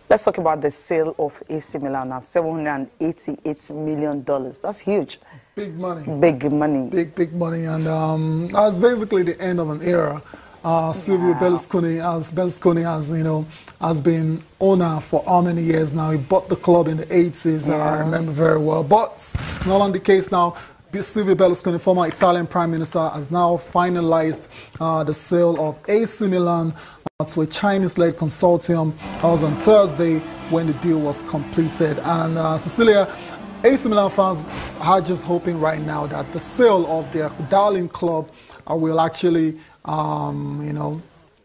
Let's talk about the sale of AC Milan now, $788 million. That's huge. Big money. Big money. Big money. And that's basically the end of an era. Silvio Berlusconi, has been owner for how many years now? He bought the club in the 80s, I remember very well. But it's not on the case now. Silvio Berlusconi, former Italian Prime Minister, has now finalized the sale of AC Milan to a Chinese-led consortium. That was on Thursday when the deal was completed. And Cecilia, AC Milan fans are just hoping right now that the sale of their darling club will actually,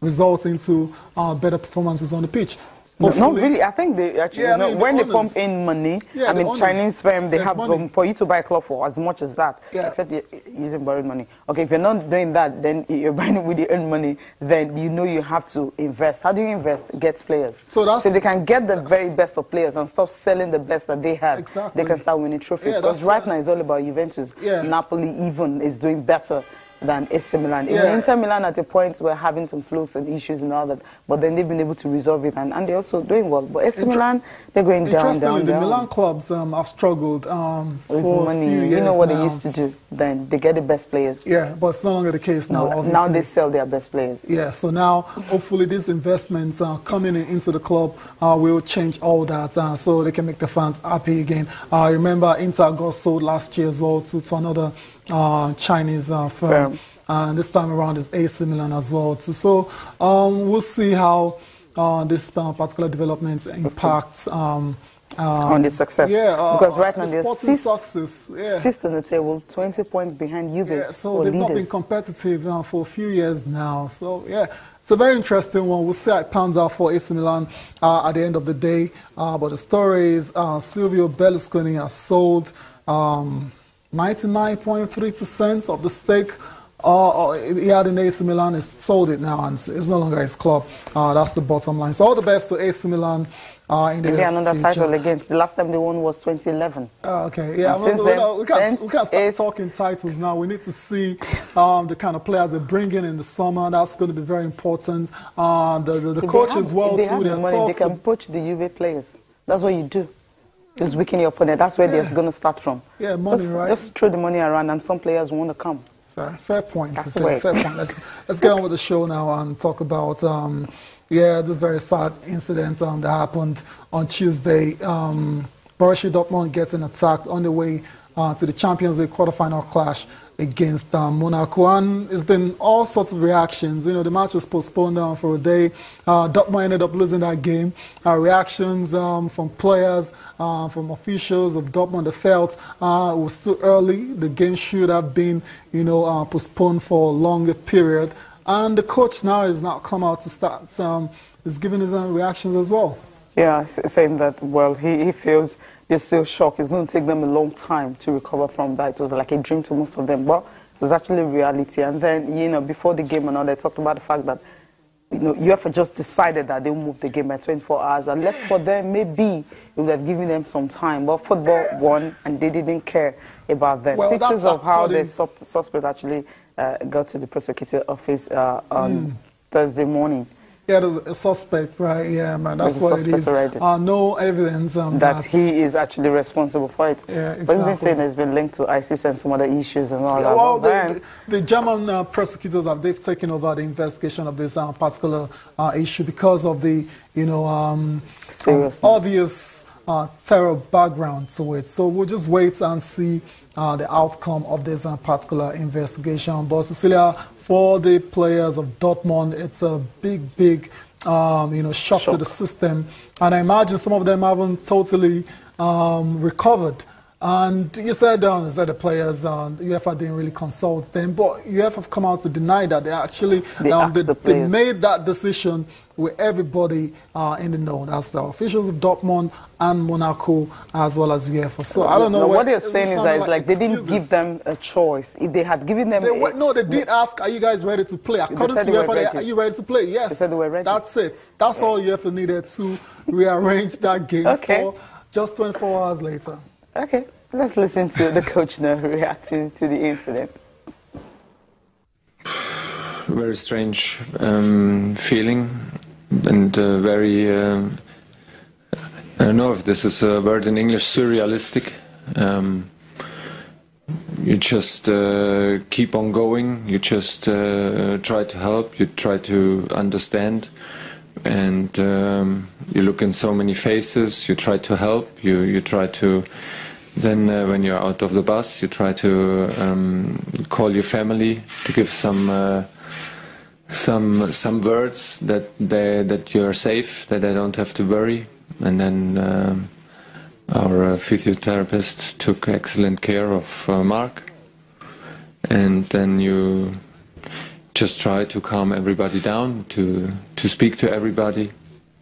result into better performances on the pitch. Not really. I think they actually, when they pump in money, Chinese firm, they have for you to buy a club for as much as that, except you're using borrowed money. Okay, if you're not doing that, then you're buying it with your own money, then you have to invest. How do you invest? Get players. So they can get the very best of players and stop selling the best that they have. Exactly. They can start winning trophies. Because right now it's all about Juventus. Napoli even is doing better than AC Milan. Inter Milan at a point were having some flukes and issues and all that, but then they've been able to resolve it, and they're also doing well. But AC Milan, they're going down. The Milan clubs have struggled with money. You know what they used to do then? They get the best players. Yeah, but it's no longer the case now. No, now they sell their best players. Yeah, so now hopefully these investments coming into the club will change all that, so they can make the fans happy again. Remember, Inter got sold last year as well to another Chinese firm. And this time around is AC Milan as well. So we'll see how this particular development impacts on the success. Because right now they're sixth on the table, 20 points behind Juve. Yeah, so they've not been competitive for a few years now. So it's a very interesting one. We'll see how it pans out for AC Milan at the end of the day. But the story is Silvio Berlusconi has sold 99.3% of the stake he had in AC Milan. He's sold it now, and it's no longer his club. That's the bottom line. So all the best to AC Milan in the future. Another title against. The last time they won was 2011. Okay, yeah. We can't start talking titles now. We need to see the kind of players they bring in the summer. That's going to be very important. The coach as well too. They can poach the Juve players. That's what you do. Just weaken your opponent. That's where they're going to start from. Yeah, money, right? Just throw the money around, and some players want to come. Fair point. Fair point. Let's get on with the show now and talk about this very sad incident that happened on Tuesday. Borussia Dortmund getting attacked on the way to the Champions League quarterfinal clash against Monaco, and it's been all sorts of reactions. The match was postponed for a day. Dortmund ended up losing that game. Reactions from players, from officials of Dortmund, they felt it was too early. The game should have been, postponed for a longer period. And the coach now has not come out to start. Is giving his own reactions as well. Yeah, saying that, well, he feels they're still shocked. It's going to take them a long time to recover from that. It was like a dream to most of them, but it was actually reality. And then, before the game and all, they talked about the fact that, UEFA just decided that they'll move the game by 24 hours. And left for them, maybe it would have given them some time. But football won, and they didn't care about them. Well, pictures of how the suspect actually got to the prosecutor office on Thursday morning. Yeah, there's a suspect, right? Yeah, man, that's what it is. No evidence that he is actually responsible for it. Yeah, exactly. But he's been saying it's been linked to ISIS and some other issues and all that. Well, the German prosecutors they've taken over the investigation of this particular issue because of the obvious terror background to it. So we'll just wait and see the outcome of this particular investigation. But Cecilia, for the players of Dortmund, it's a big shock to the system. And I imagine some of them haven't totally recovered. And you said the players, UEFA didn't really consult them, but UEFA have come out to deny that. They made that decision with everybody in the know. That's the officials of Dortmund and Monaco, as well as UEFA. So I don't know. What they're saying is that it's like they didn't give them a choice. If they had given them... They did ask, are you guys ready to play? According to UEFA, are you ready to play? Yes. They said they were ready. That's it. That's all UEFA needed to rearrange that game for just 24 hours later. Okay, let's listen to the coach now reacting to the incident. Very strange feeling, and very I don't know if this is a word in English, surrealistic. You just keep on going, you just try to help, you try to understand, and you look in so many faces, you try to help, you try to, then when you're out of the bus, you try to call your family to give some words that you're safe, that they don't have to worry, and then our physiotherapist took excellent care of Mark, and then you just try to calm everybody down, to speak to everybody,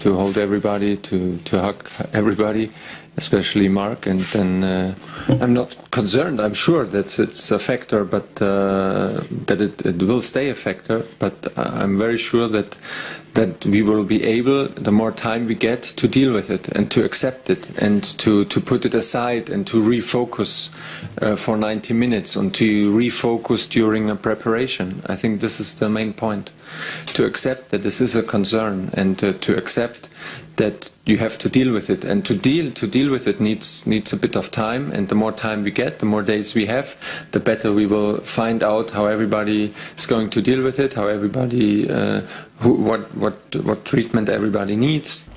to hold everybody, to hug everybody, especially Mark. And then I'm not concerned. I'm sure that it's a factor, but that it will stay a factor. But I'm very sure that we will be able, the more time we get, to deal with it and to accept it and to put it aside and to refocus for 90 minutes and to refocus during a preparation. I think this is the main point. To accept that this is a concern and to accept that you have to deal with it, and to deal with it needs a bit of time, and the more time we get, the more days we have, the better we will find out how everybody is going to deal with it, how everybody what treatment everybody needs.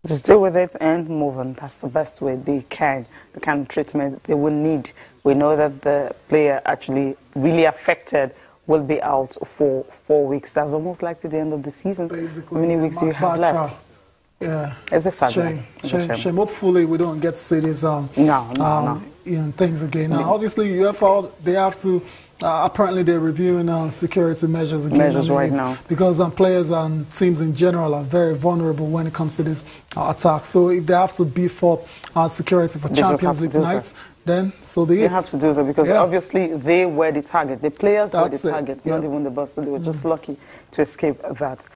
Just deal with it and move on. That's the best way they can, the kind of treatment they will need. We know that the player actually really affected will be out for 4 weeks. That's almost like to the end of the season. Basically, how many weeks do you have left? Yeah, it's a sad shame. Hopefully, we don't get to see these things again. Now, obviously, UFL, they have to. Apparently, they're reviewing security measures again. Right now, because players and teams in general are very vulnerable when it comes to this attack. So, if they have to beef up security for Champions League nights, then so they have to do that, because obviously they were the target. The players were the target, not even the boss. So they were just lucky to escape that.